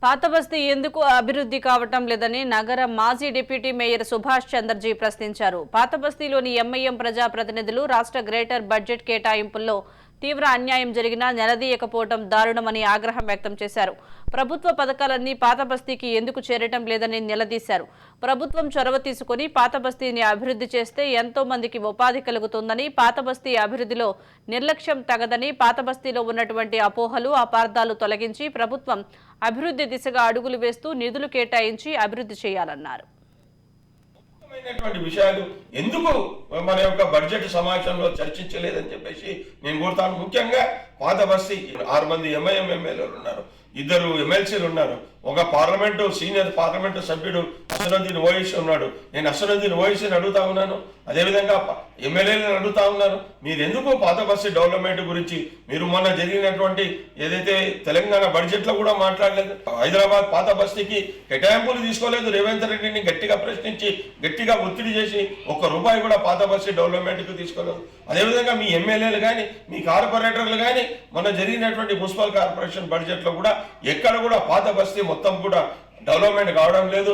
పాతబస్తీ ఎందుకు అభివృద్ధి కావటం లేదని నగర మాజీ డిప్యూటీ మేయర్ సుభాష్ చంద్రజీ ప్రశ్నించారు. పాతబస్తీలోని ఎంఐఎం ప్రజాప్రతినిధులు రాష్ట్ర గ్రేటర్ బడ్జెట్ కేటాయింపుల్లో తీవ్ర అన్యాయం జరిగినా నిలదీయకపోవడం దారుణమని ఆగ్రహం వ్యక్తం చేశారు. ప్రభుత్వ పథకాలన్నీ పాతబస్తీకి ఎందుకు చేరటం లేదని నిలదీశారు. ప్రభుత్వం చొరవ తీసుకుని పాతబస్తీని అభివృద్ధి చేస్తే ఎంతో మందికి ఉపాధి కలుగుతుందని, పాతబస్తీ అభివృద్ధిలో నిర్లక్ష్యం తగదని, పాతబస్తీలో ఉన్నటువంటి అపోహలు అపార్థాలు తొలగించి ప్రభుత్వం అభివృద్ధి దిశగా అడుగులు వేస్తూ నిధులు కేటాయించి అభివృద్ధి చేయాలన్నారు. విషయాలు ఎందుకు మన యొక్క బడ్జెట్ సమావేశంలో చర్చించలేదని చెప్పేసి నేను కోరుతాను. ముఖ్యంగా పాతబస్తీ 6 మంది ఎంఐఎం ఎమ్మెల్యేలు ఉన్నారు, 2 ఎమ్మెల్సీలు ఉన్నారు, ఒక సీనియర్ పార్లమెంటు సభ్యుడు అసదుద్దీన్ ఓవైసీ ఉన్నాడు. నేను అసదుద్దీన్ ఓవైసీని అడుగుతా ఉన్నాను, అదేవిధంగా ఎమ్మెల్యేలను అడుగుతా ఉన్నాను, మీరు ఎందుకు పాతబస్తీ డెవలప్మెంట్ గురించి మీరు మొన్న జరిగినటువంటి ఏదైతే తెలంగాణ బడ్జెట్ లో కూడా మాట్లాడలేదు. హైదరాబాద్ పాతబస్తీకి కేటాయింపులు తీసుకోలేదు. రేవంత్ రెడ్డిని గట్టిగా ప్రశ్నించి గట్టిగా ఒత్తిడి చేసి ₹1 కూడా పాతబస్తీ డెవలప్మెంట్ కు తీసుకోలేదు. అదేవిధంగా మీ ఎమ్మెల్యేలు కానీ మీ కార్పొరేటర్లు కానీ మొన్న జరిగినటువంటి మున్సిపల్ కార్పొరేషన్ బడ్జెట్ లో కూడా ఎక్కడ కూడా పాతబస్తీ మొత్తం కూడా డెవలప్మెంట్ కావడం లేదు.